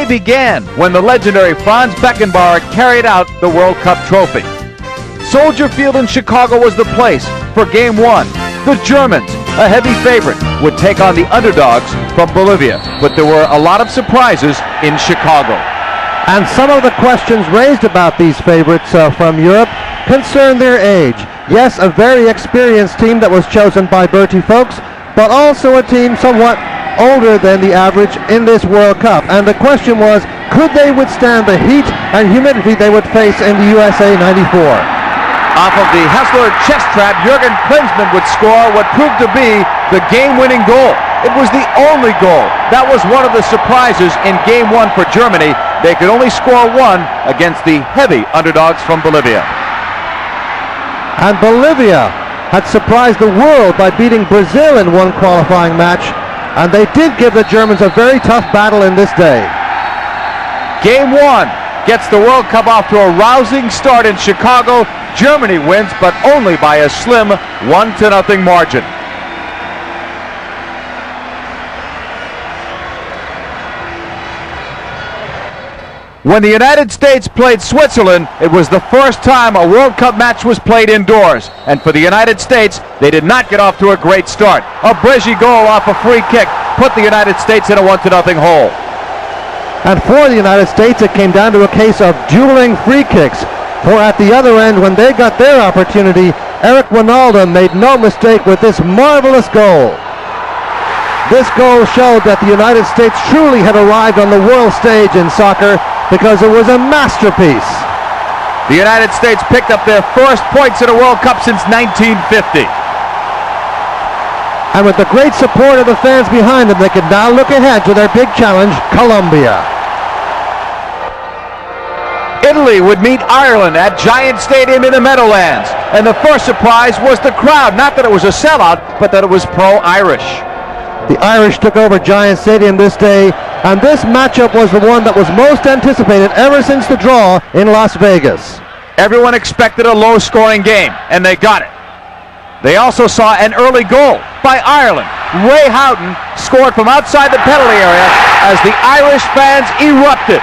day began when the legendary Franz Beckenbauer carried out the World Cup trophy. Soldier Field in Chicago was the place for Game 1. The Germans, a heavy favorite, would take on the underdogs from Bolivia, but there were a lot of surprises in Chicago. And some of the questions raised about these favorites from Europe concern their age. Yes, a very experienced team that was chosen by Bertie Folks, but also a team somewhat older than the average in this World Cup. And the question was, could they withstand the heat and humidity they would face in the USA 94? Off of the Hessler chest trap, Jürgen Klinsmann would score what proved to be the game-winning goal. It was the only goal. That was one of the surprises in Game 1 for Germany. They could only score one against the heavy underdogs from Bolivia. And Bolivia had surprised the world by beating Brazil in one qualifying match, and they did give the Germans a very tough battle in this day. Game 1 gets the World Cup off to a rousing start in Chicago. Germany wins, but only by a slim 1-0 margin. When the United States played Switzerland, it was the first time a World Cup match was played indoors. And for the United States, they did not get off to a great start. A Bregy goal off a free kick put the United States in a 1-0 hole. And for the United States, it came down to a case of dueling free kicks. For at the other end, when they got their opportunity, Eric Wijnaldum made no mistake with this marvelous goal. This goal showed that the United States truly had arrived on the world stage in soccer, because it was a masterpiece. The United States picked up their first points in a World Cup since 1950. And with the great support of the fans behind them, they could now look ahead to their big challenge, Colombia. Italy would meet Ireland at Giant Stadium in the Meadowlands. And the first surprise was the crowd. Not that it was a sellout, but that it was pro-Irish. The Irish took over Giant Stadium this day, and this matchup was the one that was most anticipated ever since the draw in Las Vegas. Everyone expected a low-scoring game, and they got it. They also saw an early goal by Ireland. Ray Houghton scored from outside the penalty area as the Irish fans erupted.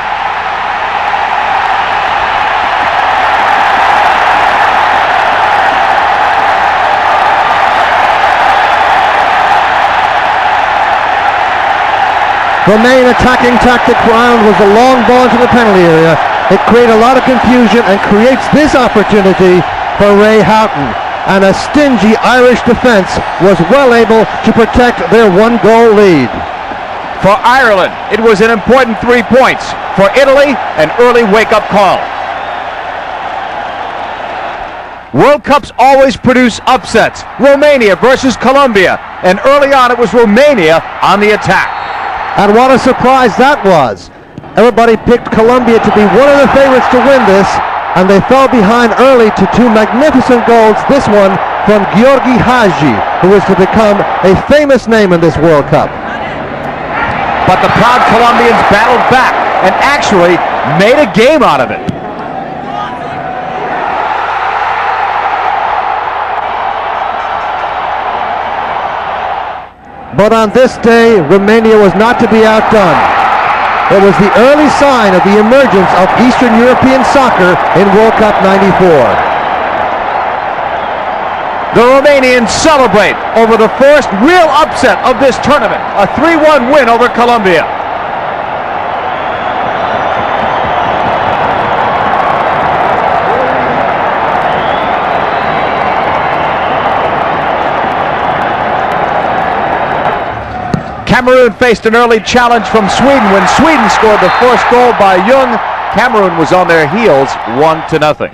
The main attacking tactic for Ireland was the long ball into the penalty area. It created a lot of confusion and creates this opportunity for Ray Houghton. And a stingy Irish defense was well able to protect their one-goal lead. For Ireland, it was an important 3 points. For Italy, an early wake-up call. World Cups always produce upsets. Romania versus Colombia. And early on, it was Romania on the attack. And what a surprise that was. Everybody picked Colombia to be one of the favorites to win this, and they fell behind early to two magnificent goals, this one from Giorgi Hagi, who is to become a famous name in this World Cup. But the proud Colombians battled back and actually made a game out of it. But on this day, Romania was not to be outdone. It was the early sign of the emergence of Eastern European soccer in World Cup '94. The Romanians celebrate over the first real upset of this tournament, a 3-1 win over Colombia. Cameroon faced an early challenge from Sweden when Sweden scored the first goal by Jung. Cameroon was on their heels 1-0.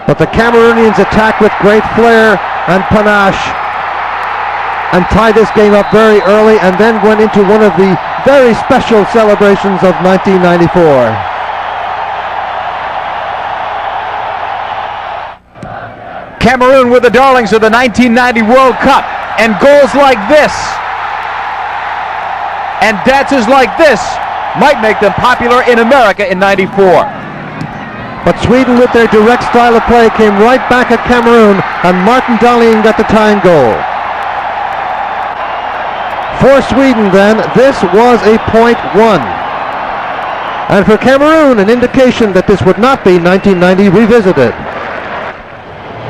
But the Cameroonians attacked with great flair and panache and tied this game up very early and then went into one of the very special celebrations of 1994. Cameroon were the darlings of the 1990 World Cup, and goals like this and dances like this might make them popular in America in '94. But Sweden, with their direct style of play, came right back at Cameroon, and Martin Dahlin got the tying goal. For Sweden then, this was a .1. And for Cameroon, an indication that this would not be 1990 revisited.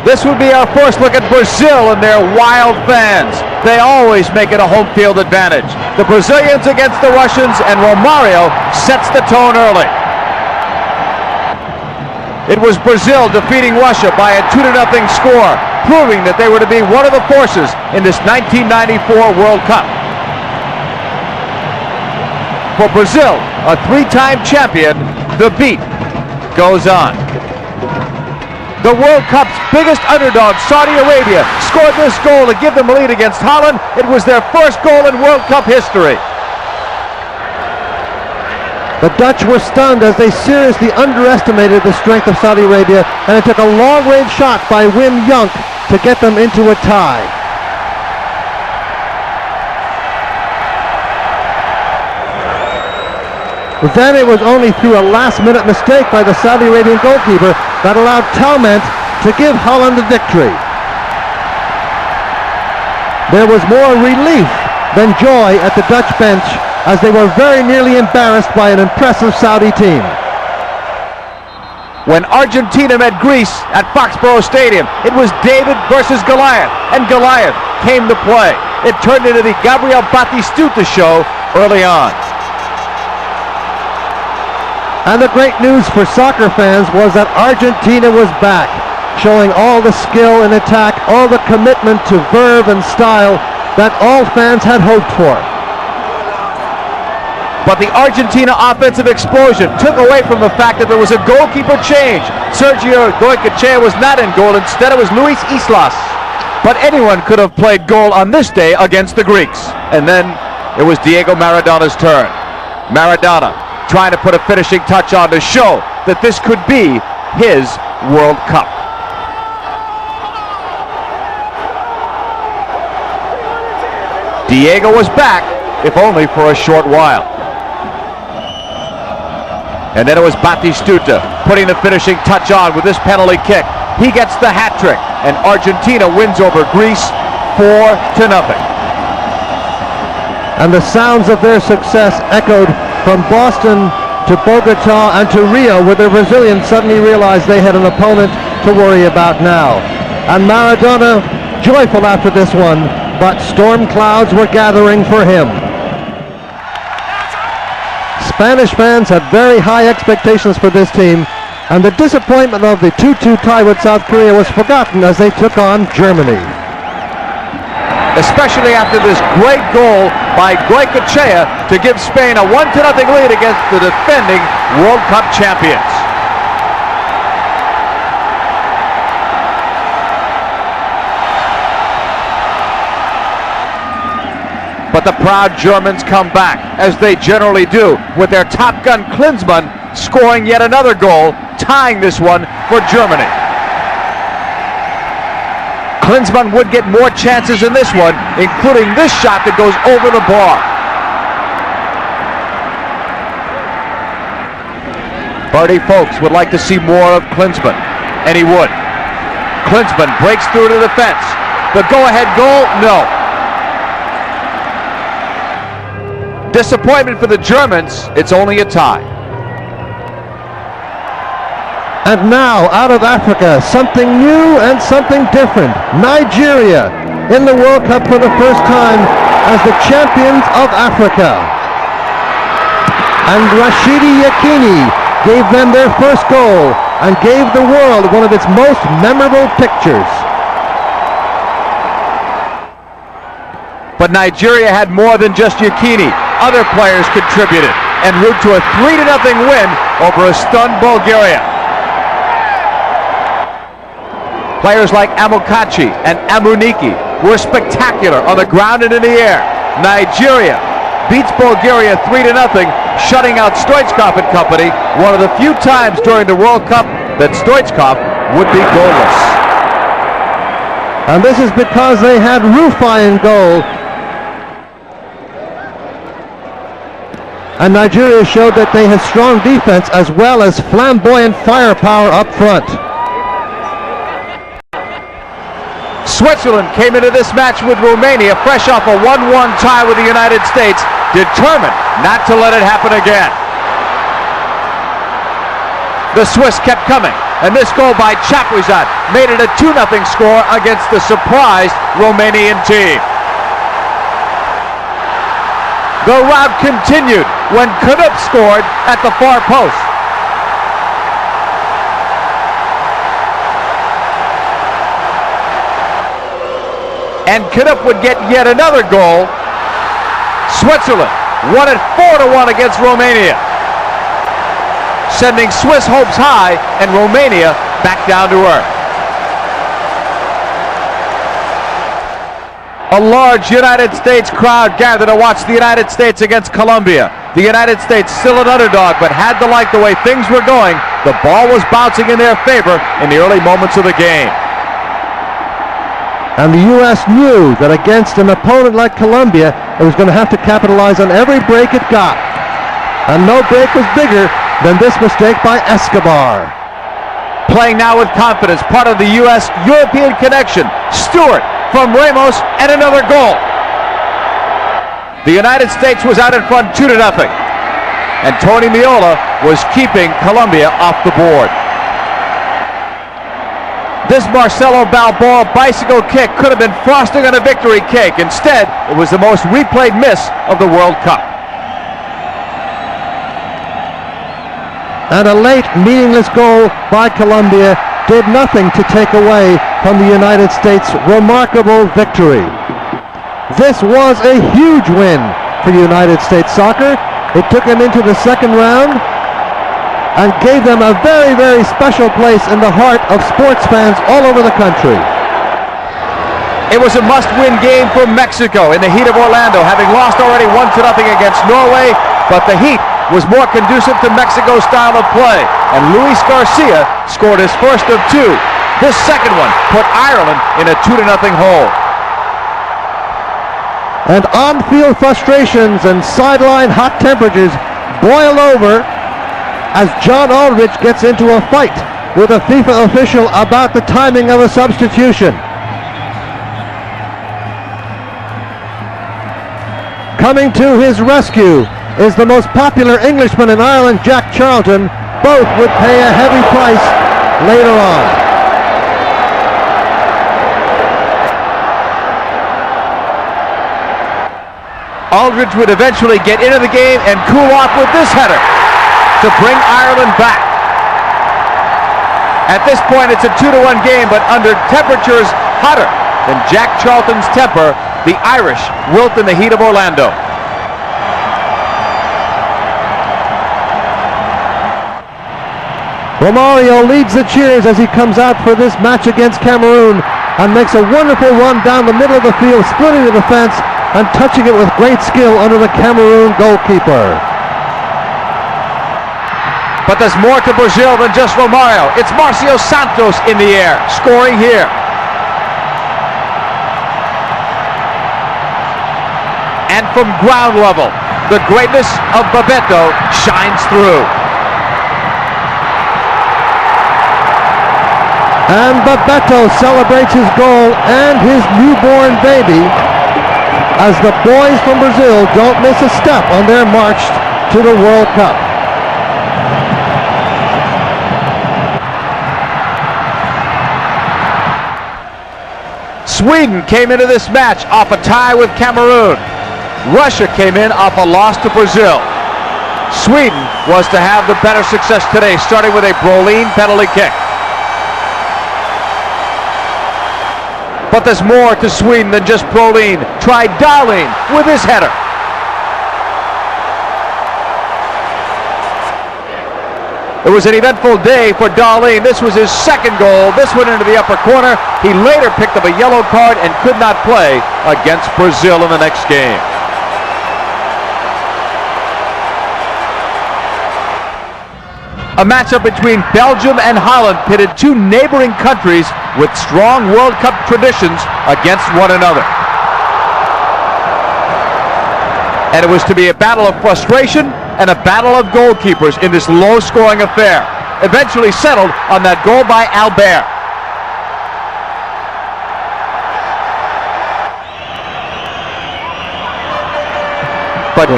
This would be our first look at Brazil and their wild fans. They always make it a home field advantage. The Brazilians against the Russians, and Romario sets the tone early. It was Brazil defeating Russia by a 2-0 score, proving that they were to be one of the forces in this 1994 World Cup. For Brazil, a three-time champion, the beat goes on. The World Cup's biggest underdog, Saudi Arabia, scored this goal to give them a lead against Holland. It was their first goal in World Cup history. The Dutch were stunned as they seriously underestimated the strength of Saudi Arabia, and it took a long-range shot by Wim Jonk to get them into a tie. Then it was only through a last-minute mistake by the Saudi Arabian goalkeeper that allowed Talment to give Holland the victory. There was more relief than joy at the Dutch bench as they were very nearly embarrassed by an impressive Saudi team. When Argentina met Greece at Foxborough Stadium, it was David versus Goliath, and Goliath came to play. It turned into the Gabriel Batistuta show early on. And the great news for soccer fans was that Argentina was back, showing all the skill in attack, all the commitment to verve and style that all fans had hoped for. But the Argentina offensive explosion took away from the fact that there was a goalkeeper change. Sergio Goycochea was not in goal. Instead, it was Luis Islas. But anyone could have played goal on this day against the Greeks. And then it was Diego Maradona's turn. Maradona trying to put a finishing touch on to show that this could be his World Cup. Diego was back, if only for a short while. And then it was Batistuta putting the finishing touch on with this penalty kick. He gets the hat trick, and Argentina wins over Greece 4-0. And the sounds of their success echoed from Boston to Bogota and to Rio, where the Brazilians suddenly realized they had an opponent to worry about now. And Maradona joyful after this one, but storm clouds were gathering for him. Spanish fans had very high expectations for this team, and the disappointment of the 2-2 tie with South Korea was forgotten as they took on Germany. Especially after this great goal by Goycochea to give Spain a 1-0 lead against the defending World Cup champions. But the proud Germans come back, as they generally do, with their top gun Klinsmann scoring yet another goal, tying this one for Germany. Klinsmann would get more chances in this one, including this shot that goes over the bar. Bertie Folks would like to see more of Klinsmann, and he would. Klinsmann breaks through to the fence. The go-ahead goal, no. Disappointment for the Germans, it's only a tie. And now, out of Africa, something new and something different. Nigeria, in the World Cup for the first time as the champions of Africa. And Rashidi Yekini gave them their first goal and gave the world one of its most memorable pictures. But Nigeria had more than just Yekini. Other players contributed en route to a 3-0 win over a stunned Bulgaria. Players like Amokachi and Amuniki were spectacular on the ground and in the air. Nigeria beats Bulgaria 3-0, shutting out Stoichkov and company, one of the few times during the World Cup that Stoichkov would be goalless. And this is because they had Rufai in goal. And Nigeria showed that they had strong defense as well as flamboyant firepower up front. Switzerland came into this match with Romania fresh off a 1-1 tie with the United States, determined not to let it happen again. The Swiss kept coming, and this goal by Chapuisat made it a 2-0 score against the surprised Romanian team. The rout continued when Canup scored at the far post. And Canup would get yet another goal. Switzerland won it 4-1 against Romania, sending Swiss hopes high and Romania back down to earth. A large United States crowd gathered to watch the United States against Colombia. The United States still an underdog, but had to like the way things were going. The ball was bouncing in their favor in the early moments of the game. And the U.S. knew that against an opponent like Colombia, it was going to have to capitalize on every break it got. And no break was bigger than this mistake by Escobar. Playing now with confidence, part of the U.S.-European connection. Stewart from Ramos, and another goal. The United States was out in front 2-0, and Tony Meola was keeping Colombia off the board. This Marcelo Balboa bicycle kick could have been frosting on a victory cake. Instead, it was the most replayed miss of the World Cup. And a late, meaningless goal by Colombia did nothing to take away from the United States' remarkable victory. This was a huge win for United States soccer. It took them into the second round and gave them a very, very special place in the heart of sports fans all over the country. It was a must-win game for Mexico in the heat of Orlando, having lost already 1-0 against Norway, but the heat was more conducive to Mexico's style of play, and Luis Garcia scored his first of two. This second one put Ireland in a 2-0 hole. And on-field frustrations and sideline hot temperatures boil over as John Aldridge gets into a fight with a FIFA official about the timing of a substitution. Coming to his rescue is the most popular Englishman in Ireland, Jack Charlton. Both would pay a heavy price later on. Aldridge would eventually get into the game and cool off with this header to bring Ireland back. At this point, it's a 2-1 game, but under temperatures hotter than Jack Charlton's temper, the Irish wilt in the heat of Orlando. Romario leads the cheers as he comes out for this match against Cameroon and makes a wonderful run down the middle of the field, splitting the defense and touching it with great skill under the Cameroon goalkeeper. But there's more to Brazil than just Romario. It's Marcio Santos in the air, scoring here. And from ground level, the greatness of Bebeto shines through. And Bebeto celebrates his goal and his newborn baby as the boys from Brazil don't miss a step on their march to the World Cup. Sweden came into this match off a tie with Cameroon. Russia came in off a loss to Brazil. Sweden was to have the better success today, starting with a Brolin penalty kick. But there's more to Sweden than just Brolin. Try Dahlin with his header. It was an eventful day for Dahlin. This was his second goal. This went into the upper corner. He later picked up a yellow card and could not play against Brazil in the next game. A matchup between Belgium and Holland pitted two neighboring countries with strong World Cup traditions against one another. And it was to be a battle of frustration and a battle of goalkeepers in this low-scoring affair. Eventually settled on that goal by Albert.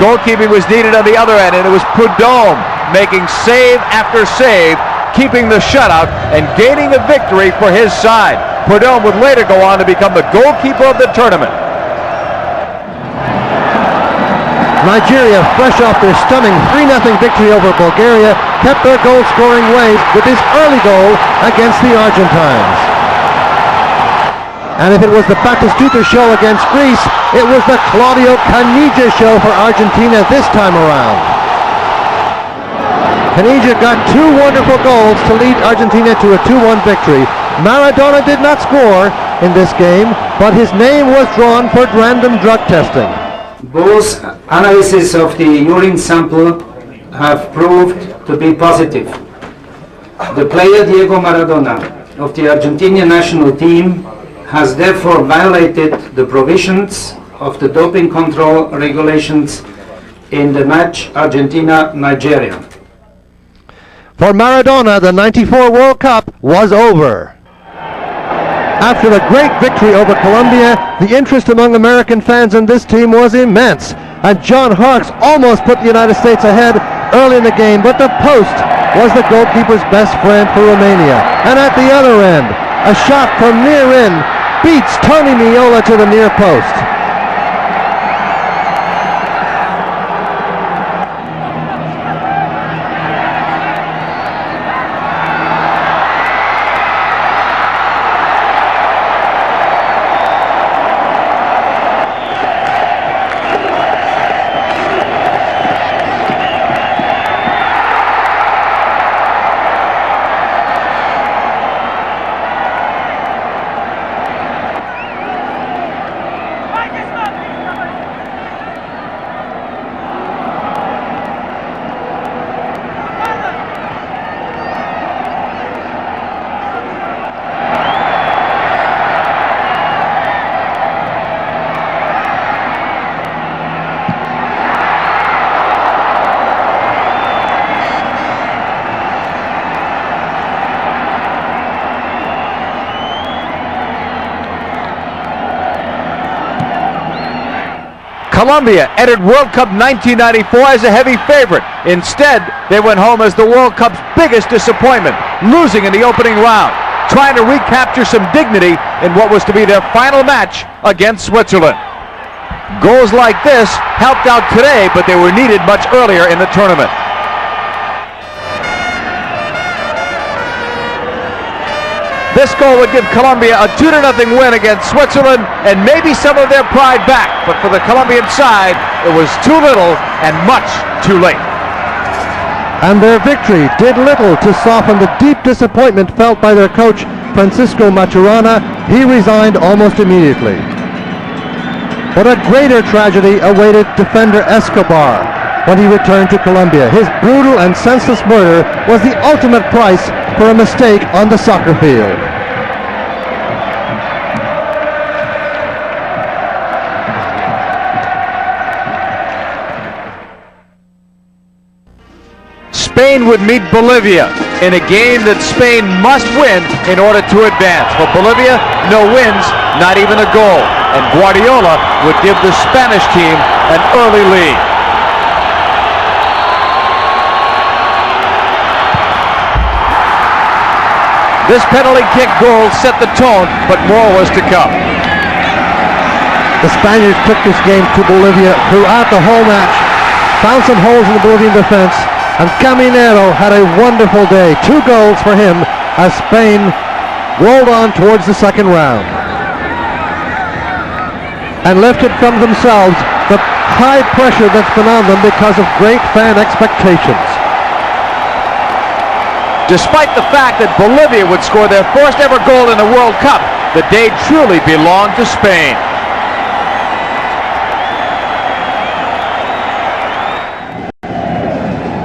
Goalkeeping was needed on the other end, and it was Prudhomme making save after save, keeping the shutout and gaining a victory for his side. Prudhomme would later go on to become the goalkeeper of the tournament. Nigeria, fresh off their stunning 3-0 victory over Bulgaria, kept their goal-scoring ways with this early goal against the Argentines. And if it was the Batistuta show against Greece, it was the Claudio Caniggia show for Argentina this time around. Caniggia got two wonderful goals to lead Argentina to a 2-1 victory. Maradona did not score in this game, but his name was drawn for random drug testing. Both analyses of the urine sample have proved to be positive. The player Diego Maradona of the Argentinian national team has therefore violated the provisions of the doping control regulations in the match Argentina-Nigeria. For Maradona, the '94 World Cup was over. After the great victory over Colombia, the interest among American fans in this team was immense, and John Harkes almost put the United States ahead early in the game, but the post was the goalkeeper's best friend for Romania. And at the other end, a shot from near in beats Tony Meola to the near post. Colombia entered World Cup 1994 as a heavy favorite. Instead, they went home as the World Cup's biggest disappointment, losing in the opening round, trying to recapture some dignity in what was to be their final match against Switzerland. Goals like this helped out today, but they were needed much earlier in the tournament. This goal would give Colombia a 2-0 win against Switzerland and maybe some of their pride back. But for the Colombian side, it was too little and much too late. And their victory did little to soften the deep disappointment felt by their coach, Francisco Maturana. He resigned almost immediately. But a greater tragedy awaited defender Escobar when he returned to Colombia. His brutal and senseless murder was the ultimate price for a mistake on the soccer field. Spain would meet Bolivia in a game that Spain must win in order to advance. For Bolivia, no wins, not even a goal. And Guardiola would give the Spanish team an early lead. This penalty kick goal set the tone, but more was to come. The Spaniards took this game to Bolivia throughout the whole match, found some holes in the Bolivian defense, and Caminero had a wonderful day. 2 goals for him as Spain rolled on towards the second round and lifted from themselves the high pressure that's been on them because of great fan expectations. Despite the fact that Bolivia would score their first ever goal in the World Cup, the day truly belonged to Spain.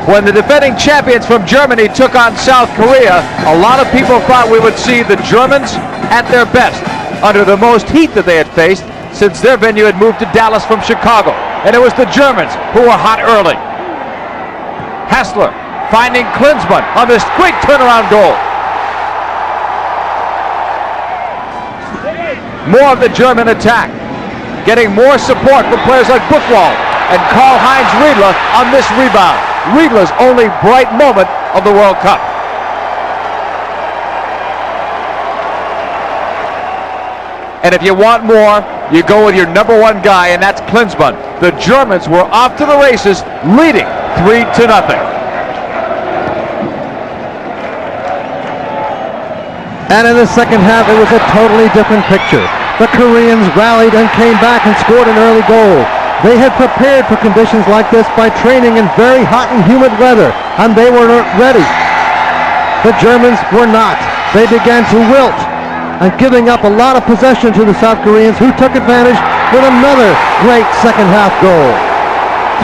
When the defending champions from Germany took on South Korea, a lot of people thought we would see the Germans at their best, under the most heat that they had faced since their venue had moved to Dallas from Chicago. And it was the Germans who were hot early. Hassler finding Klinsmann on this quick turnaround goal. More of the German attack, getting more support from players like Buchwald. and Karl-Heinz Riedler on this rebound. Riedler's only bright moment of the World Cup. And if you want more, you go with your number one guy, and that's Klinsmann. The Germans were off to the races, leading 3-0. And in the second half, it was a totally different picture. The Koreans rallied and came back and scored an early goal. They had prepared for conditions like this by training in very hot and humid weather, and they were ready. The Germans were not. They began to wilt, and giving up a lot of possession to the South Koreans, who took advantage with another great second half goal.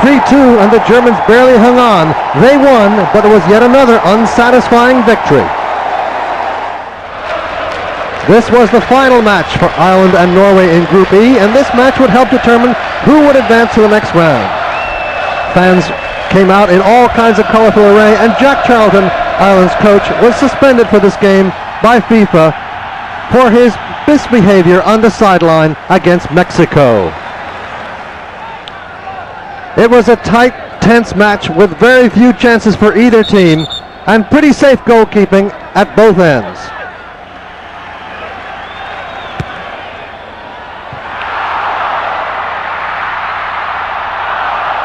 3-2, and the Germans barely hung on. They won, but it was yet another unsatisfying victory. This was the final match for Ireland and Norway in Group E, and this match would help determine who would advance to the next round. Fans came out in all kinds of colorful array, and Jack Charlton, Ireland's coach, was suspended for this game by FIFA for his misbehavior on the sideline against Mexico. It was a tight, tense match with very few chances for either team, and pretty safe goalkeeping at both ends.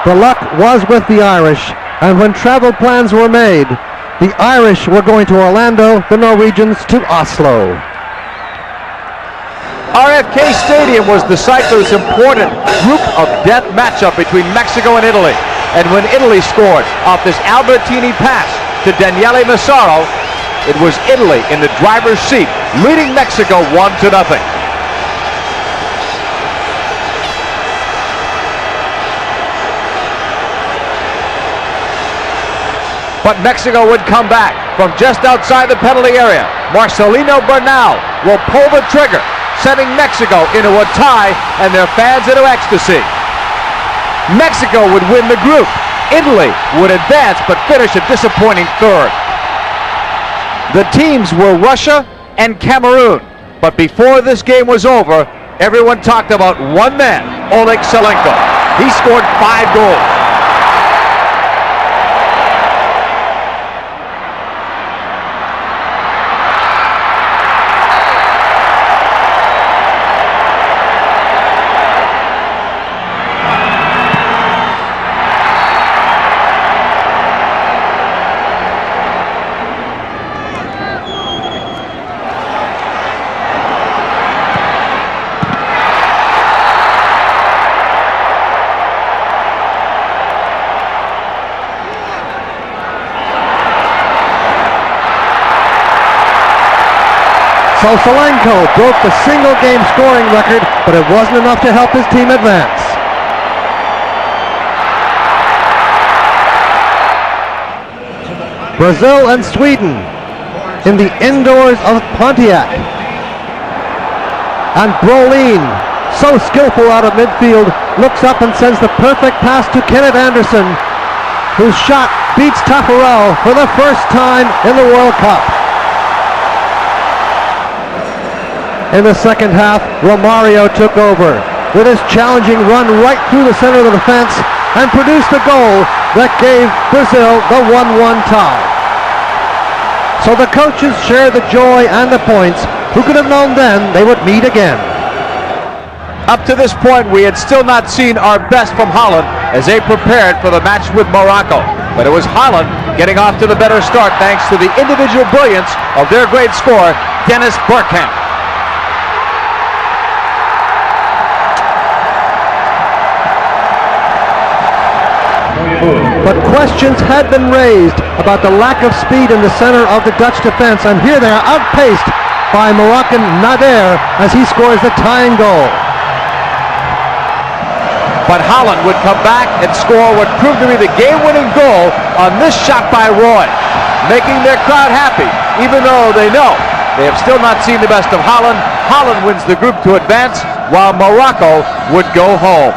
The luck was with the Irish, and when travel plans were made, the Irish were going to Orlando, the Norwegians to Oslo. RFK Stadium was the site for this important group of death matchup between Mexico and Italy. And when Italy scored off this Albertini pass to Daniele Massaro, it was Italy in the driver's seat, leading Mexico 1-0. But Mexico would come back from just outside the penalty area. Marcelino Bernal will pull the trigger, sending Mexico into a tie and their fans into ecstasy. Mexico would win the group. Italy would advance but finish a disappointing third. The teams were Russia and Cameroon. But before this game was over, everyone talked about one man, Oleg Salenko. He scored 5 goals. So Salenko broke the single-game scoring record, but it wasn't enough to help his team advance. Brazil and Sweden in the indoors of Pontiac. And Brolin, so skillful out of midfield, looks up and sends the perfect pass to Kenneth Anderson, whose shot beats Taffarel for the first time in the World Cup. In the second half, Romario took over with his challenging run right through the center of the defense and produced a goal that gave Brazil the 1-1 tie. So the coaches shared the joy and the points. Who could have known then they would meet again? Up to this point, we had still not seen our best from Holland as they prepared for the match with Morocco. But it was Holland getting off to the better start thanks to the individual brilliance of their great scorer, Dennis Bergkamp. But questions had been raised about the lack of speed in the center of the Dutch defense, and here they are outpaced by Moroccan Nader as he scores the tying goal. But Holland would come back and score what proved to be the game-winning goal on this shot by Roy, making their crowd happy, even though they know they have still not seen the best of Holland. Holland wins the group to advance, while Morocco would go home.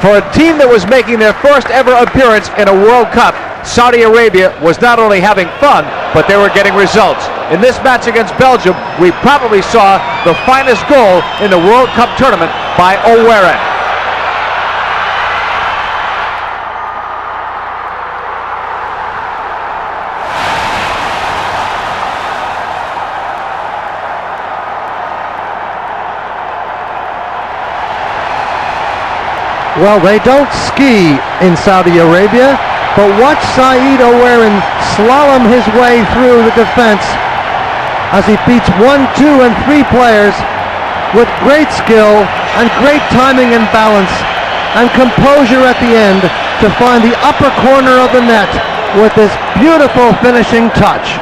For a team that was making their first ever appearance in a World Cup, Saudi Arabia was not only having fun, but they were getting results. In this match against Belgium, we probably saw the finest goal in the World Cup tournament by Owere. Well, they don't ski in Saudi Arabia, but watch Saeed Owerin slalom his way through the defense as he beats 1, 2, and 3 players with great skill and great timing and balance and composure at the end to find the upper corner of the net with this beautiful finishing touch.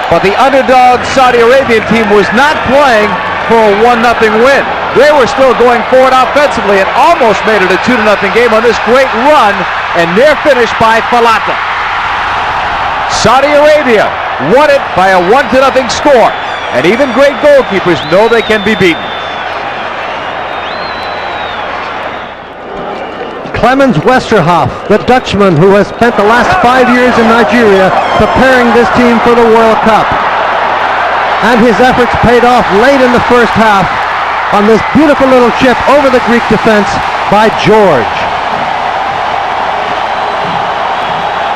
But the underdog Saudi Arabian team was not playing for a 1-0 win. They were still going forward offensively and almost made it a 2-0 game on this great run and near finish by Falata. Saudi Arabia won it by a 1-0 score, and even great goalkeepers know they can be beaten. Clemens Westerhoff, the Dutchman who has spent the last 5 years in Nigeria preparing this team for the World Cup. And his efforts paid off late in the first half on this beautiful little chip over the Greek defense by George.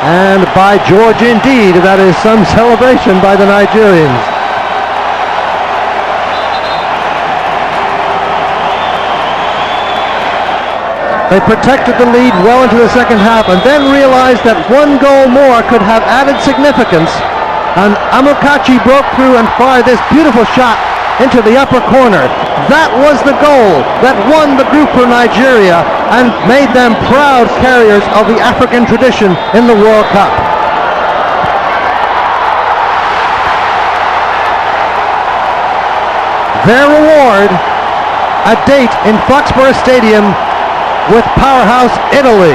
And by George indeed, that is some celebration by the Nigerians. They protected the lead well into the second half and then realized that 1 goal more could have added significance. And Amokachi broke through and fired this beautiful shot into the upper corner. That was the goal that won the group for Nigeria and made them proud carriers of the African tradition in the World Cup. Their reward, a date in Foxborough Stadium with powerhouse Italy.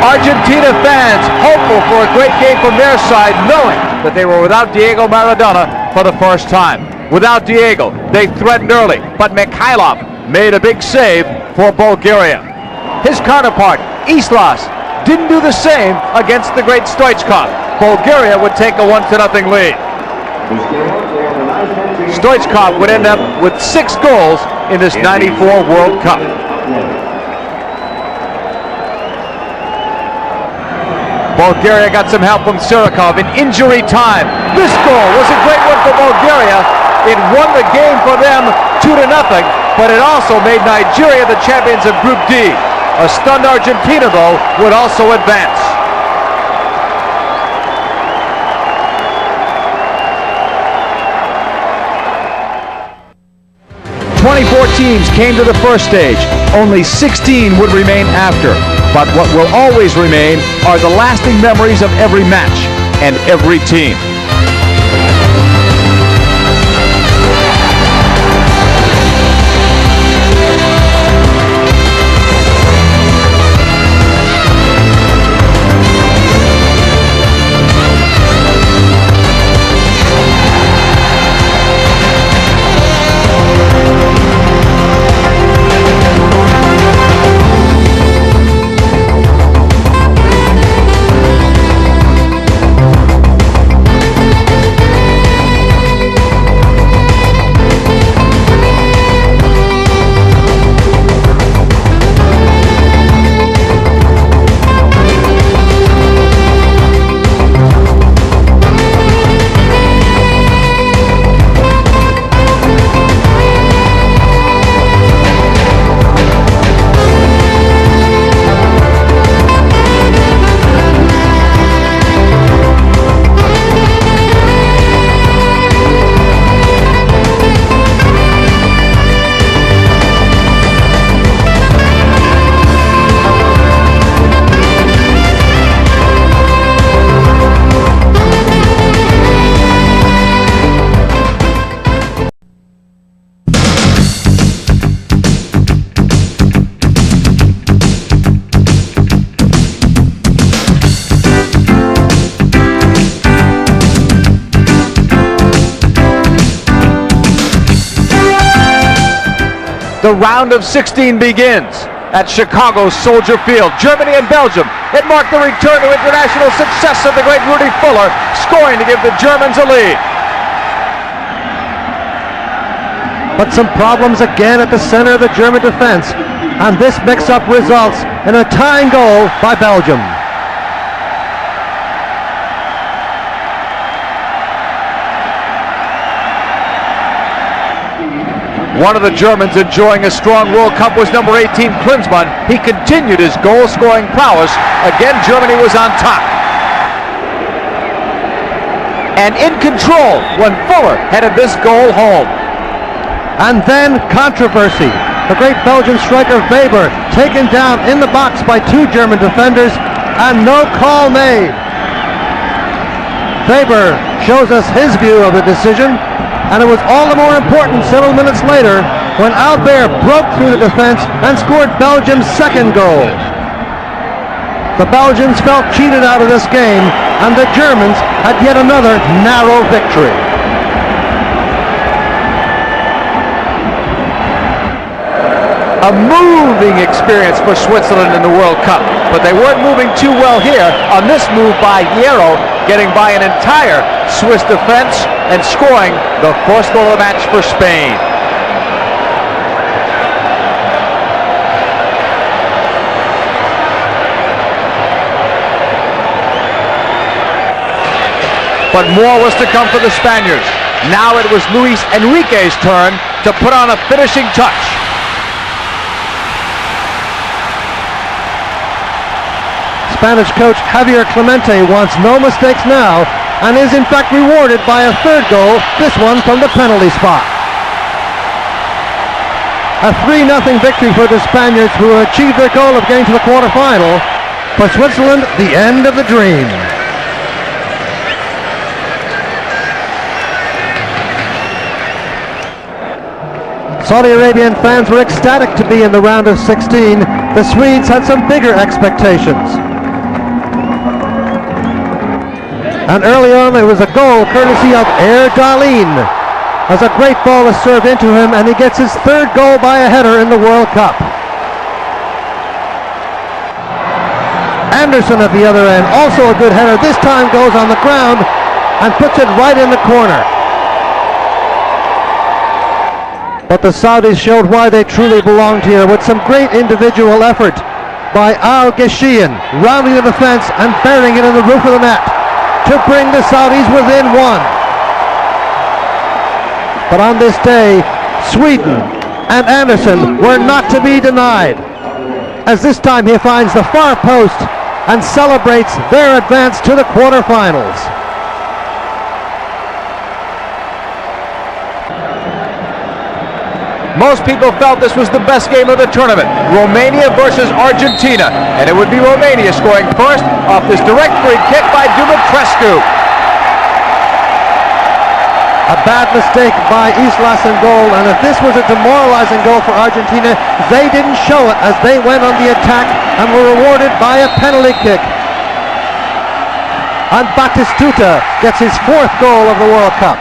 Argentina fans hopeful for a great game from their side, knowing that they were without Diego Maradona for the first time. Without Diego, they threatened early, but Mikhailov made a big save for Bulgaria. His counterpart, Islas, didn't do the same against the great Stoichkov. Bulgaria would take a 1-0 lead. Stoichkov would end up with 6 goals in this '94 World Cup. Bulgaria got some help from Surikov in injury time. This goal was a great one for Bulgaria. It won the game for them 2-0, but it also made Nigeria the champions of Group D. A stunned Argentina, though, would also advance. 24 teams came to the first stage. Only 16 would remain after. But what will always remain are the lasting memories of every match and every team. The round of 16 begins at Chicago's Soldier Field. Germany and Belgium. It marked the return to international success of the great Rudy Fuller, scoring to give the Germans a lead. But some problems again at the center of the German defense, and this mix-up results in a tying goal by Belgium. One of the Germans enjoying a strong World Cup was number 18, Klinsmann. He continued his goal-scoring prowess. Again, Germany was on top. And in control when Fuller headed this goal home. And then controversy. The great Belgian striker Weber taken down in the box by two German defenders and no call made. Weber shows us his view of the decision, and it was all the more important several minutes later when Albert broke through the defense and scored Belgium's second goal. The Belgians felt cheated out of this game, and the Germans had yet another narrow victory. A moving experience for Switzerland in the World Cup, but they weren't moving too well here on this move by Hierro, getting by an entire Swiss defense and scoring the first goal of the match for Spain. But more was to come for the Spaniards. Now it was Luis Enrique's turn to put on a finishing touch. Spanish coach Javier Clemente wants no mistakes now and is in fact rewarded by a third goal, this one from the penalty spot. A 3-0 victory for the Spaniards, who achieved their goal of getting to the quarterfinal. For Switzerland, the end of the dream. Saudi Arabian fans were ecstatic to be in the round of 16. The Swedes had some bigger expectations. And early on there was a goal courtesy of Erdalin, as a great ball is served into him and he gets his third goal by a header in the World Cup. Anderson at the other end, also a good header, this time goes on the ground and puts it right in the corner. But the Saudis showed why they truly belonged here with some great individual effort by Al-Ghachian, rounding the defense and burying it in the roof of the net to bring the Saudis within one. But on this day, Sweden and Anderson were not to be denied, as this time he finds the far post and celebrates their advance to the quarterfinals. Most people felt this was the best game of the tournament, Romania versus Argentina, and it would be Romania scoring first off this direct free kick by Dumitrescu. A bad mistake by Islas in goal, and if this was a demoralizing goal for Argentina, they didn't show it as they went on the attack and were rewarded by a penalty kick. And Batistuta gets his fourth goal of the World Cup.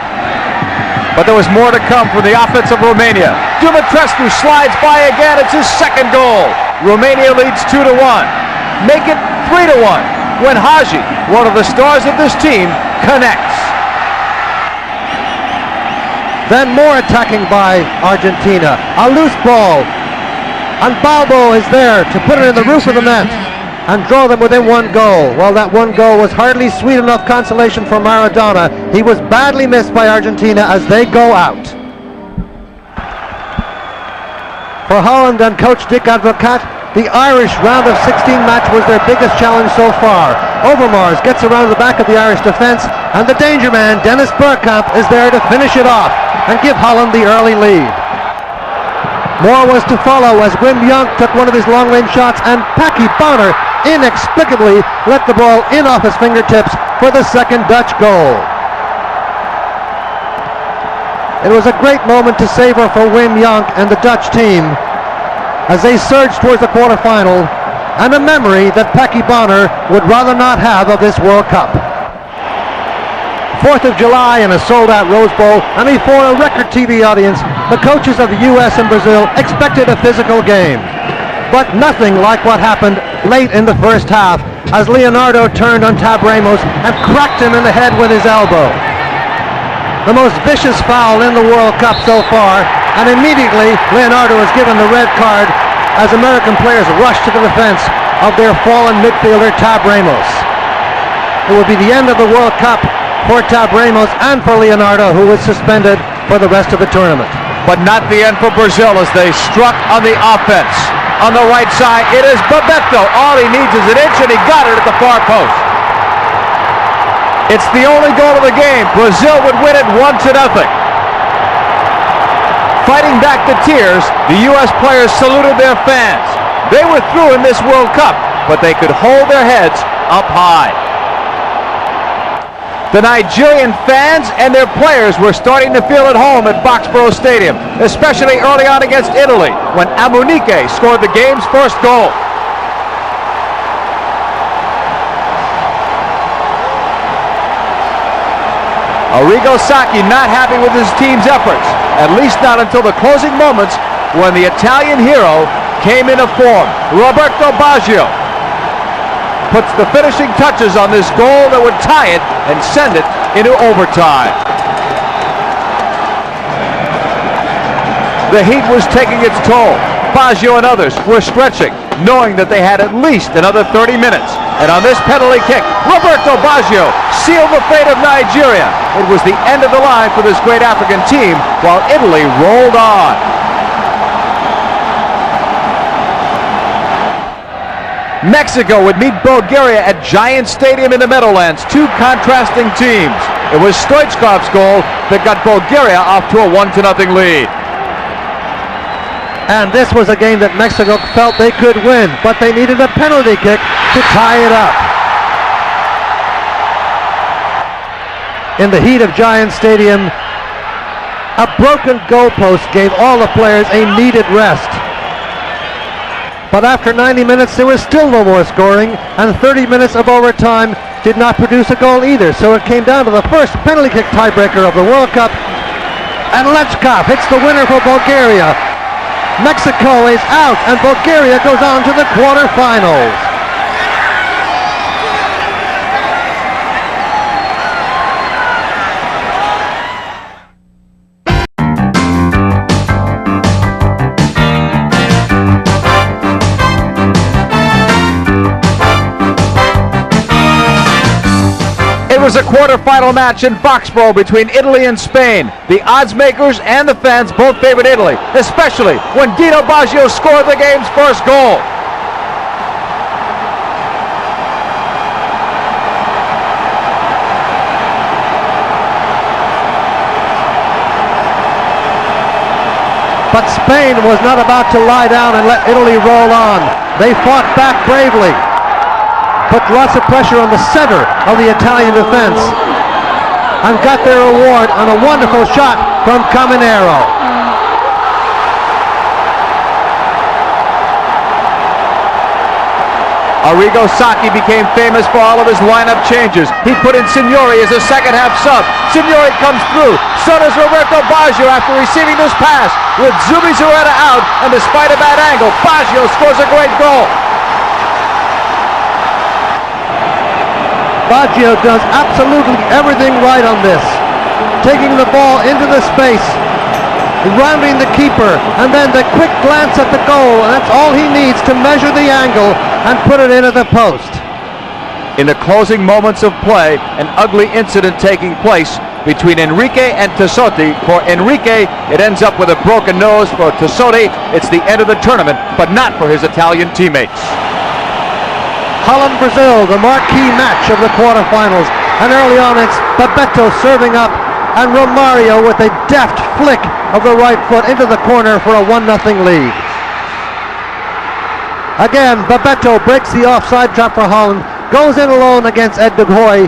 But there was more to come from the offense of Romania. Dumitrescu slides by again. It's his second goal. Romania leads 2-1. Make it 3-1 when Hagi, one of the stars of this team, connects. Then more attacking by Argentina. A loose ball. And Balbo is there to put it in the roof of the net and draw them within one goal. Well, that one goal was hardly sweet enough consolation for Maradona. He was badly missed by Argentina as they go out. For Holland and coach Dick Advocat, the Irish round of 16 match was their biggest challenge so far. Overmars gets around the back of the Irish defence, and the danger man, Dennis Bergkamp, is there to finish it off and give Holland the early lead. More was to follow as Wim Jonk took one of his long-range shots, and Paki Bonner inexplicably let the ball in off his fingertips for the second Dutch goal. It was a great moment to savor for Wim Jonk and the Dutch team as they surged towards the quarterfinal, and a memory that Paki Bonner would rather not have of this World Cup. 4th of July in a sold-out Rose Bowl, and before a record TV audience, the coaches of the US and Brazil expected a physical game. But nothing like what happened late in the first half as Leonardo turned on Tab Ramos and cracked him in the head with his elbow. The most vicious foul in the World Cup so far, and immediately Leonardo was given the red card as American players rushed to the defense of their fallen midfielder Tab Ramos. It would be the end of the World Cup for Tab Ramos and for Leonardo, who was suspended for the rest of the tournament. But not the end for Brazil as they struck on the offense. On the right side, it is Bebeto. All he needs is an inch, and he got it at the far post. It's the only goal of the game. Brazil would win it 1-0. Fighting back the tears, the U.S. players saluted their fans. They were through in this World Cup, but they could hold their heads up high. The Nigerian fans and their players were starting to feel at home at Foxborough Stadium, especially early on against Italy, when Amunike scored the game's first goal. Arrigo Sacchi not happy with his team's efforts, at least not until the closing moments when the Italian hero came into form. Roberto Baggio puts the finishing touches on this goal that would tie it and send it into overtime. The heat was taking its toll. Baggio and others were stretching, knowing that they had at least another 30 minutes. And on this penalty kick, Roberto Baggio sealed the fate of Nigeria. It was the end of the line for this great African team, while Italy rolled on. Mexico would meet Bulgaria at Giant Stadium in the Meadowlands, two contrasting teams. It was Stoichkov's goal that got Bulgaria off to a 1-0 lead. And this was a game that Mexico felt they could win, but they needed a penalty kick to tie it up. In the heat of Giant Stadium, a broken goalpost gave all the players a needed rest. But after 90 minutes, there was still no more scoring, and 30 minutes of overtime did not produce a goal either. So it came down to the first penalty kick tiebreaker of the World Cup, and Lechkov hits the winner for Bulgaria. Mexico is out, and Bulgaria goes on to the quarterfinals. It was a quarterfinal match in Foxborough between Italy and Spain. The odds makers and the fans both favored Italy, especially when Dino Baggio scored the game's first goal. But Spain was not about to lie down and let Italy roll on. They fought back bravely, put lots of pressure on the center of the Italian defense, and got their reward on a wonderful shot from Caminero. Arrigo Sacchi became famous for all of his lineup changes. He put in Signori as a second-half sub. Signori comes through. So does Roberto Baggio after receiving this pass. With Zubizarreta out, and despite a bad angle, Baggio scores a great goal. Baggio does absolutely everything right on this. Taking the ball into the space, rounding the keeper, and then the quick glance at the goal, and that's all he needs to measure the angle and put it into the post. In the closing moments of play, an ugly incident taking place between Enrique and Tassotti. For Enrique, it ends up with a broken nose. For Tassotti, it's the end of the tournament, but not for his Italian teammates. Holland-Brazil, the marquee match of the quarterfinals, and early on it's Bebeto serving up, and Romario with a deft flick of the right foot into the corner for a 1-0 lead. Again, Bebeto breaks the offside trap for Holland, goes in alone against Ed de Goey,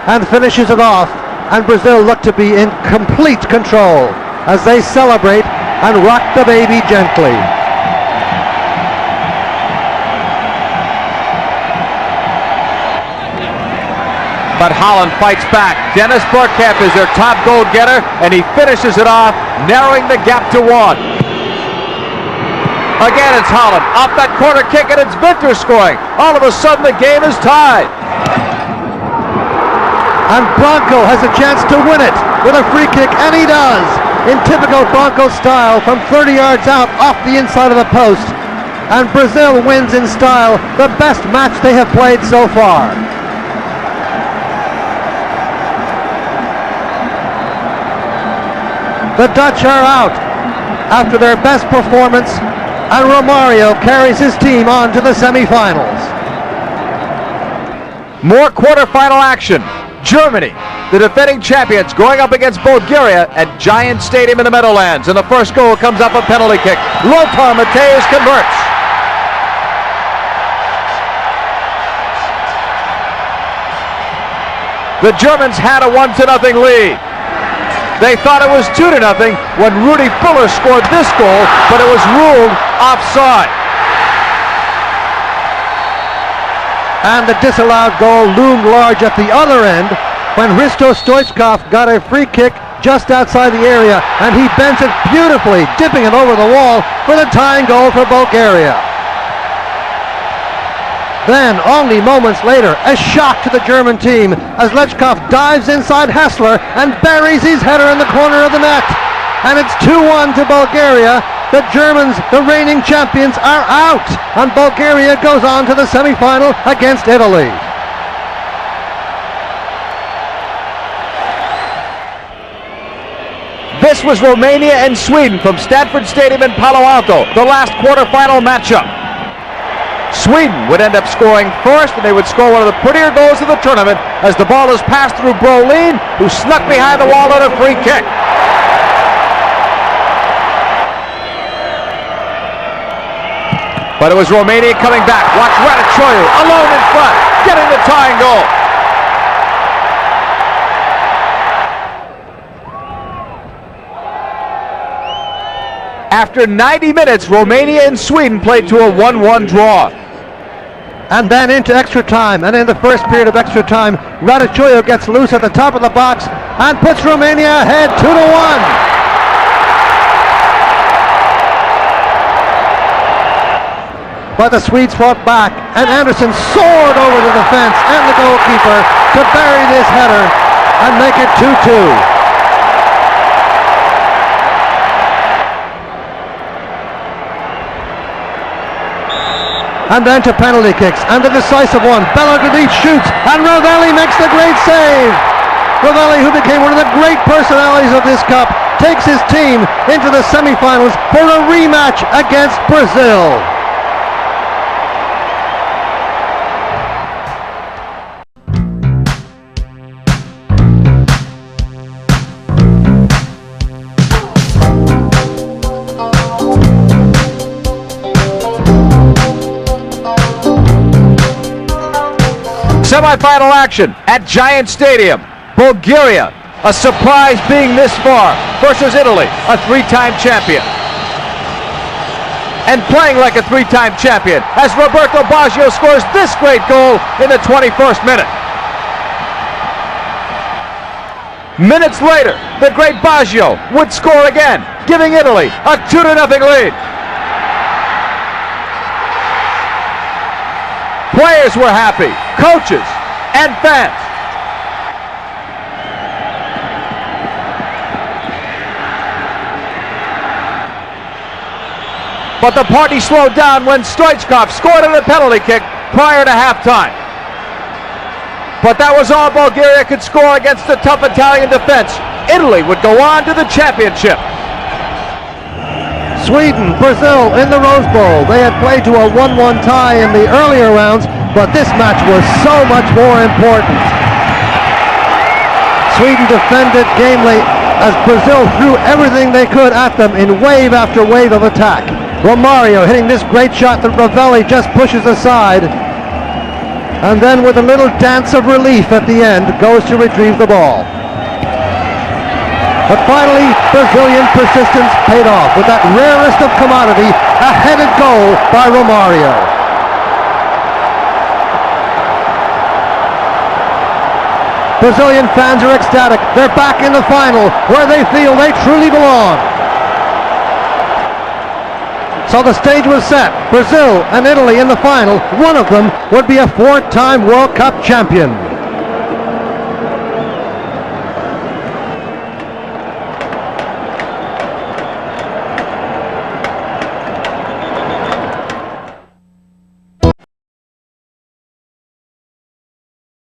and finishes it off, and Brazil look to be in complete control as they celebrate and rock the baby gently. But Holland fights back. Dennis Bergkamp is their top goal getter, and he finishes it off, narrowing the gap to 1. Again, it's Holland. Off that corner kick, and it's Winter scoring. All of a sudden, the game is tied. And Branco has a chance to win it with a free kick, and he does, in typical Branco style, from 30 yards out off the inside of the post. And Brazil wins in style, the best match they have played so far. The Dutch are out. after their best performance, and Romario carries his team on to the semi-finals. More quarterfinal action. Germany, the defending champions, going up against Bulgaria at Giant Stadium in the Meadowlands. And the first goal comes off a penalty kick. Lothar Matthäus converts. The Germans had a 1-0 lead. They thought it was 2-0 when Rudi Völler scored this goal, but it was ruled offside. And the disallowed goal loomed large at the other end when Hristo Stoichkov got a free kick just outside the area, and he bent it beautifully, dipping it over the wall for the tying goal for Bulgaria. Then, only moments later, a shock to the German team as Lechkov dives inside Hassler and buries his header in the corner of the net. And it's 2-1 to Bulgaria. The Germans, the reigning champions, are out, and Bulgaria goes on to the semi-final against Italy. This was Romania and Sweden from Stanford Stadium in Palo Alto, the last quarterfinal matchup. Sweden would end up scoring first, and they would score one of the prettier goals of the tournament as the ball is passed through Brolin, who snuck behind the wall on a free kick. But it was Romania coming back. Watch Radicioiu alone in front, getting the tying goal. After 90 minutes, Romania and Sweden played to a 1-1 draw. And then into extra time, and in the first period of extra time, Radicioiu gets loose at the top of the box and puts Romania ahead 2-1. But the Swedes fought back, and Anderson soared over the defense and the goalkeeper to bury this header and make it 2-2. And then to penalty kicks, and the decisive one. Belogradich shoots, and Ravelli makes the great save. Ravelli, who became one of the great personalities of this cup, takes his team into the semi-finals for a rematch against Brazil. Semi-final action at Giant Stadium. Bulgaria, a surprise being this far, versus Italy, a three-time champion. And playing like a three-time champion as Roberto Baggio scores this great goal in the 21st minute. Minutes later, the great Baggio would score again, giving Italy a 2-0 lead. Players were happy, coaches, and fans. But the party slowed down when Stoichkov scored on a penalty kick prior to halftime. But that was all Bulgaria could score against the tough Italian defense. Italy would go on to the championship. Sweden, Brazil in the Rose Bowl. They had played to a 1-1 tie in the earlier rounds, but this match was so much more important. Sweden defended gamely as Brazil threw everything they could at them in wave after wave of attack. Romario hitting this great shot that Ravelli just pushes aside, and then with a little dance of relief at the end goes to retrieve the ball. But finally, Brazilian persistence paid off with that rarest of commodity, a headed goal by Romario. Brazilian fans are ecstatic. They're back in the final where they feel they truly belong. So the stage was set. Brazil and Italy in the final. One of them would be a four-time World Cup champion.